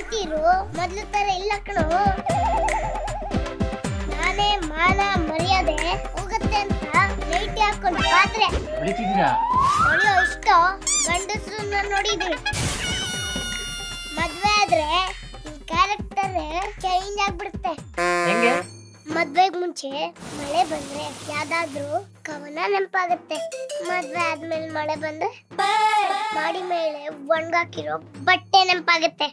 ರೀತಿ ಇರು, ಮೊದ್ಲು ತರ ಇಲ್ಲ ಕಣೋ. ನಾನೇ ಮಾನ ಮರ್ಯಾದೆ ಹೋಗುತ್ತೆ ಅಂತ ಲೈಟ್ ಹಾಕೊಂಡು ಪಾತ್ರೆ ಹೊಳೆಯೋ ಇಷ್ಟೋ ಗಂಡಸ್ರನ್ನ ನೋಡಿದ್ವಿ. ಮದ್ವೆ ಆದ್ರೆ ಈ ಕ್ಯಾರೆಕ್ಟರ್ ಚೇಂಜ್ ಆಗ್ಬಿಡುತ್ತೆ. ಮದ್ವೆಗ್ ಮುಂಚೆ ಮಳೆ ಬಂದ್ರೆ ಯಾವ್ದಾದ್ರು ಕವನ ನೆನಪಾಗತ್ತೆ. ಮದ್ವೆ ಆದ್ಮೇಲೆ ಮಳೆ ಬಂದ್ರೆ ಮಾಡಿ ಮೇಲೆ ಒಣಗಾಕಿರೋ ಬಟ್ಟೆ ನೆನಪಾಗತ್ತೆ.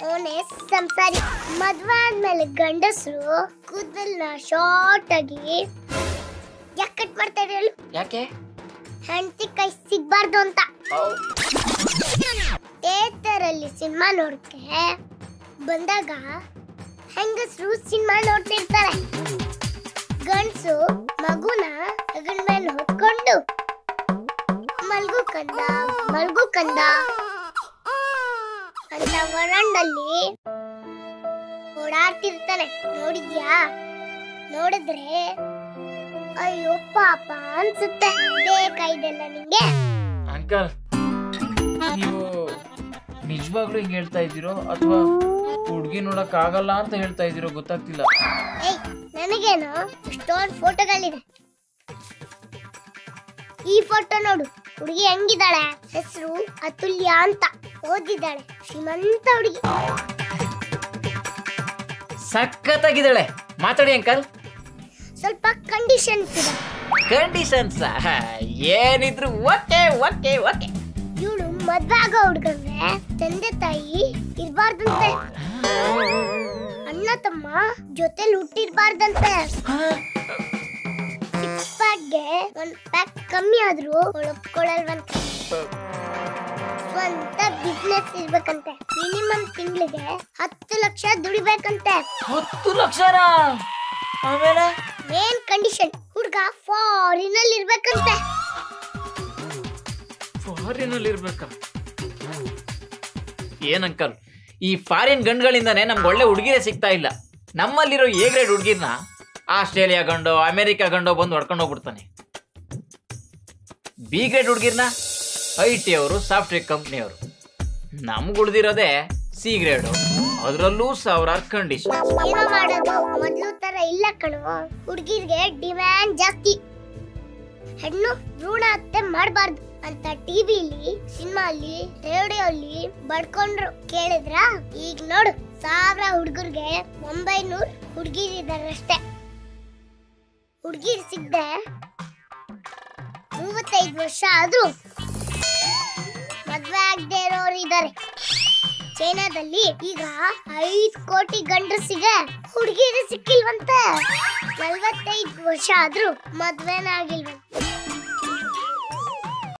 ಅವನೇ ಸಂಸಾರಿ. ಮದ್ವೆ ಆದ್ಮೇಲೆ ಗಂಡಸರು ಕೂದಲ್ನ ಶಾರ್ಟ್ ಆಗಿ ಯಾಕೆ ಕಟ್ ಮಾಡ್ತಾರೆ ಹೇಳು? ಯಾಕೆ? ಹೆಂಡತಿ ಕೈ ಸಿಗ್ಬಾರ್ದು ಅಂತ. ಥಿಯೇಟರ್ ಅಲ್ಲಿ ಸಿನಿಮಾ ನೋಡಕ್ಕೆ ಬಂದಾಗ ಹೆಂಗಸರು ಸಿನಿಮಾ ನೋಡ್ತಿರ್ತಾರೆ. ಗಂಡಸು ಮಗುನ ಹೆಗಲ ಮೇಲೆ ಹೊತ್ಕೊಂಡು ಮಲ್ಗು ಕಂದ ಮಲ್ಗು ಕಂದ ಅಂತ ವರಂಡಲ್ಲಿ ಓಡಾಡ್ತಿರ್ತಾನೆ. ನೋಡಿದ್ಯಾ? ನೋಡಿದ್ರೆ ಅಯ್ಯೋ ಪಾಪ ಅನ್ಸುತ್ತೆ. ಬೇಕಾಯ್ದಲ್ಲ ನಿಂಗೆ? ಅಂಕಲ್, ನೀವು ನಿಜವಾಗ್ಲೂ ಹಿಂಗ್ ಹೇಳ್ತಾ ಇದ್ದೀರೋ ಅಥವಾ ಹುಡುಗಿ ನೋಡಕ್ ಆಗಲ್ಲ ಅಂತ ಹೇಳ್ತಾ ಇದ್ದೀರೋ ಗೊತ್ತಾಗ್ತಿಲ್ಲ. ಏಯ್, ನನಗೇನು ಇಷ್ಟೊಂದು ಫೋಟೋಗಳಿದೆ. ಈ ಫೋಟೋ ನೋಡು. ಹುಡುಗಿ ಹೆಂಗಿದ್ದಾಳೆ? ಹೆಸರು ಅತುಲ್ಯ ಅಂತ. ಓದಿದ್ದಾಳೆ, ಶ್ರೀಮಂತ ಹುಡುಗಿ. ಸಖತ್ತಾಗಿದ್ದಾಳೆ. ಮಾತಾಡಿ ಅಂಕಲ್. ಸ್ವಲ್ಪ ಕಂಡೀಷನ್ಸ್ ಇದೆ. ಕಂಡೀಷನ್ಸ್ ಏನಿದ್ರು ಓಕೆ ಓಕೆ ಓಕೆ. ಇವಳು ಮದ್ವೆ ಆಗೋ ಹುಡುಗಂಗೆ ತಂದೆ ತಾಯಿ ಇರ್ಬಾರ್ದಂತೆ. ಅಣ್ಣ ತಮ್ಮ ಜೊತೆಲಿ ಹುಟ್ಟಿರ್ಬಾರ್ದಂತೆ. ಸಿಕ್ಸ್ ಪ್ಯಾಕ್ಗೆ ಒಂದ್ ಪ್ಯಾಕ್ ಕಮ್ಮಿ ಆದ್ರೂ ಒಪ್ಕೊಳ್ಳಲ್ವಂತೆ. ಸ್ವಂತ ಬಿಸ್ನೆಸ್ ಇರ್ಬೇಕಂತೆ. ಮಿನಿಮಮ್ ತಿಂಗಳಿಗೆ 10 ಲಕ್ಷ ದುಡಿಬೇಕಂತೆ. 10 ಲಕ್ಷ? ಆಮೇಲೆ ಮೇನ್ ಕಂಡೀಷನ್ ಹುಡುಗ ಫಾರಿನ್ ಅಲ್ಲಿ ಇರ್ಬೇಕಂತೆ. ಫಾರಿನ್ ಅಲ್ಲಿ ಇರ್ಬೇಕ? ಏನ್ ಅಂಕಲ್, ಈ ಫಾರಿನ್ ಗಂಡುಗಳಿಂದಾನೆ ನಮ್ಗೆ ಒಳ್ಳೆ ಹುಡುಗಿರೇ ಸಿಗ್ತಾ ಇಲ್ಲ. ನಮ್ಮಲ್ಲಿರೋ ಎ ಗ್ರೇಡ್ ಹುಡುಗಿರ್ನ ಆಸ್ಟ್ರೇಲಿಯಾ ಗಂಡೋ ಅಮೆರಿಕಾ ಗಂಡೋ ಬಂದು ಹೊಡ್ಕೊಂಡು ಹೋಗ್ಬಿಡ್ತಾನೆ. ಬಿ ಗ್ರೇಡ್ ಹುಡುಗಿರ್ನ IT ಅವರು ಸಾಫ್ಟ್ವೇರ್ ಕಂಪ್ನಿಯವರು. ನಮ್ಗೆ ಉಳಿದಿರೋದೇ ಸಿ ಗ್ರೇಡು, ಅದರಲ್ಲೂ ಸಾವಿರಾರು ಕಂಡೀಷನ್. ಏನೋ ಮಾಡೋದು ಮೊದ್ಲು ತರ ಇಲ್ಲ ಕಣೋ. ಹುಡುಗಿರ್ಗೆ ಡಿಮ್ಯಾಂಡ್ ಜಾಸ್ತಿ. ಹೆಣ್ಣು ಭ್ರೂಣ ಹತ್ಯೆ ಮಾಡಬಾರ್ದು ಅಂತ ಟಿವಿಲಿ, ಸಿನಿಮಾಲಿ, ರೇಡಿಯೋಲಿ ಬಡ್ಕೊಂಡ್ರು. ಕೇಳಿದ್ರ? ಈಗ ನೋಡು, 1000 ಹುಡುಗರಿಗೆ 900 ಹುಡುಗಿರಿದಾರಷ್ಟೇ. ಹುಡುಗಿರ್ ಸಿಗ್ದೆ 35 ವರ್ಷ ಆದ್ರೂ ಮದ್ವೆ ಆಗದೆ ಇರೋರು ಇದಾರೆ. ಚೈನಾದಲ್ಲಿ ಈಗ 5 ಕೋಟಿ ಗಂಡಸಿಗೆ ಹುಡುಗಿರು ಸಿಕ್ಕಿಲ್ವಂತೆ. 45 ವರ್ಷ ಆದ್ರೂ ಮದ್ವೆನ ಆಗಿಲ್ವಂತೆ.